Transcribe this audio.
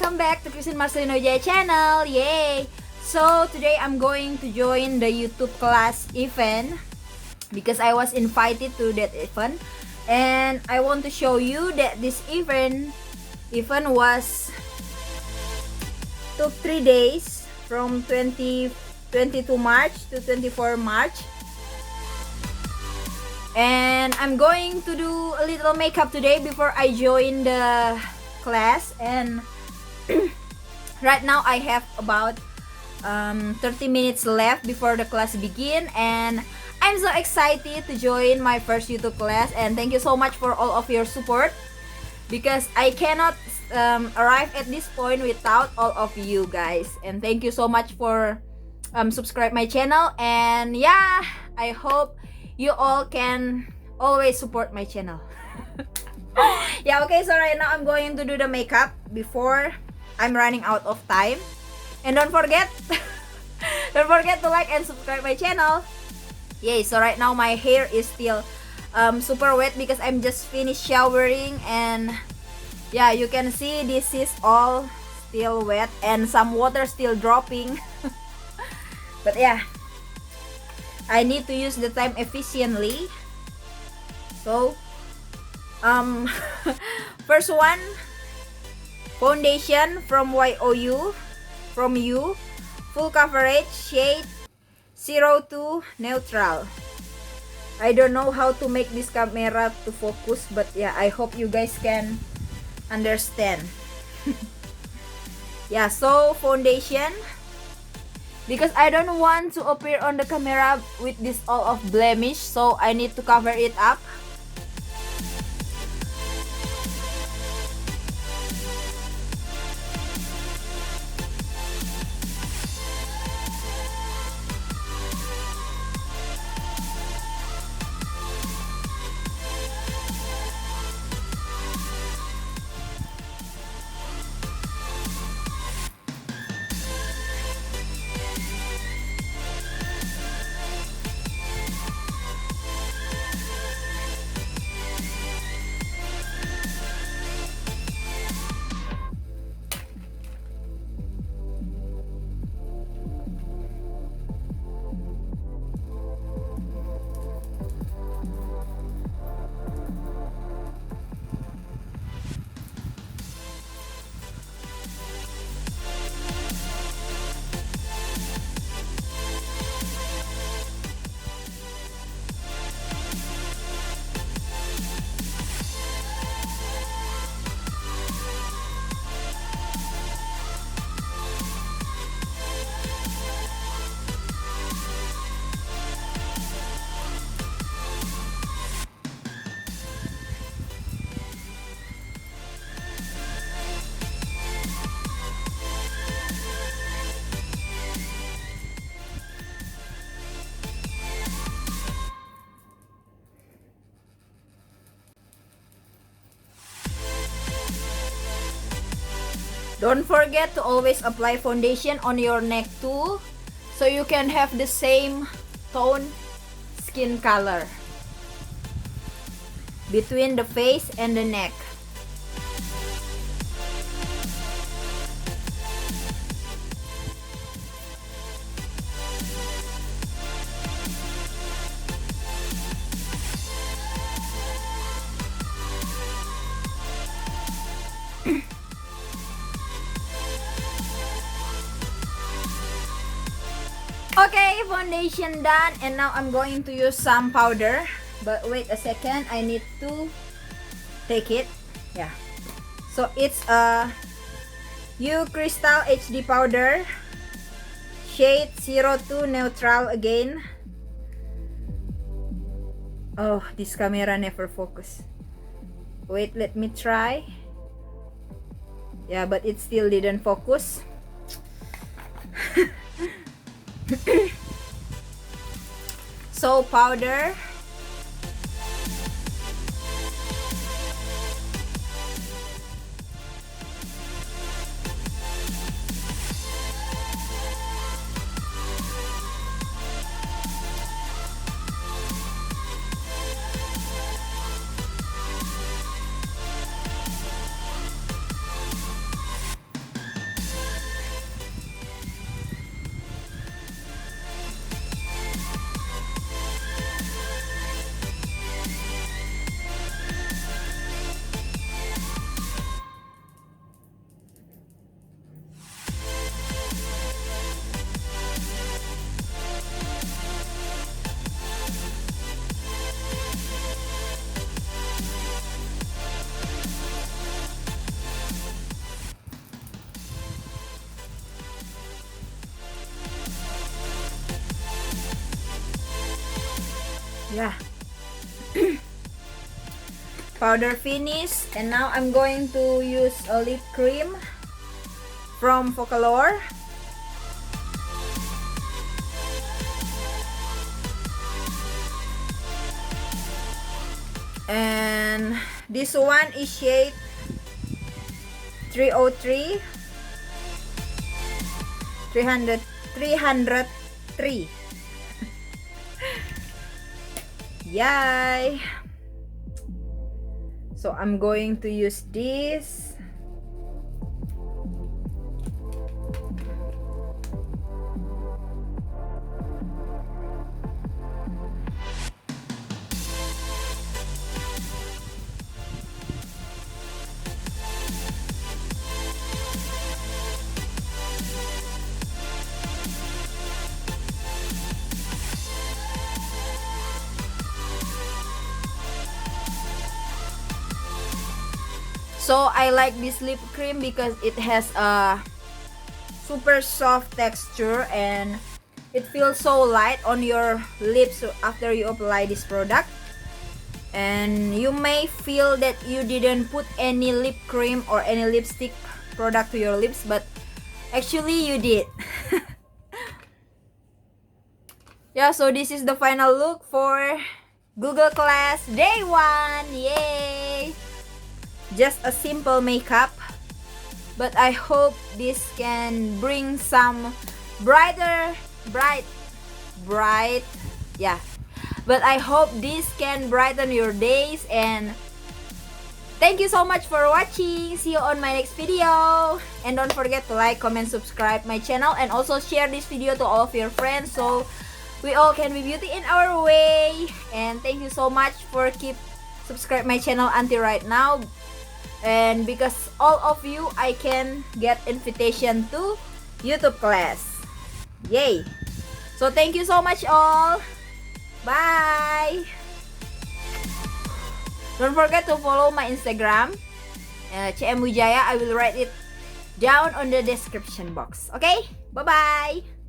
welcome back to Christine Marcelino Jaya channel. Yay! So today I'm going to join the YouTube class event because I was invited to that event, and I want to show you that this event was took 3 days from 22 March to 24 March. And I'm going to do a little makeup today before I join the class. And right now I have about 30 minutes left before the class begin, and I'm so excited to join my first YouTube class. And thank you so much for all of your support, because I cannot arrive at this point without all of you guys. And thank you so much for subscribe my channel, and yeah, I hope you all can always support my channel. Yeah, okay, so right now I'm going to do the makeup before I'm running out of time. And don't forget to like and subscribe my channel. Yay, so right now my hair is still super wet because I'm just finished showering, and yeah, you can see this is all still wet and some water still dropping. But yeah, I need to use the time efficiently. So first one, foundation from YOU, full coverage, shade 02 neutral. I don't know how to make this camera to focus, but yeah, I hope you guys can understand. Yeah, so foundation, because I don't want to appear on the camera with this all of blemish, so I need to cover it up. Don't forget to always apply foundation on your neck too, so you can have the same tone skin color between the face and the neck. Okay, foundation done, and now I'm going to use some powder. But wait a second, I need to take it. Yeah, so it's a U Crystal HD powder, shade 02 neutral again. Oh, this camera never focus. Wait, let me try. Yeah, but it still didn't focus. So powder, Yeah. Powder finish, and now I'm going to use a lip cream from Focalor. And this one is shade 303 303. Yay! So I'm going to use this. So I like this lip cream because it has a super soft texture and it feels so light on your lips after you apply this product. And you may feel that you didn't put any lip cream or any lipstick product to your lips, but actually you did. Yeah, so this is the final look for Google Class Day 1. Yay! Just a simple makeup, but I hope this can bring some bright, yeah. But I hope this can brighten your days, and thank you so much for watching. See you on my next video, and don't forget to like, comment, subscribe my channel, and also share this video to all of your friends so we all can be beauty in our way. And thank you so much for keep subscribe my channel until right now. And because all of you, I can get invitation to YouTube class. Yay! So thank you so much all. Bye! Don't forget to follow my Instagram, CM Wijaya. I will write it down on the description box. Okay? Bye-bye!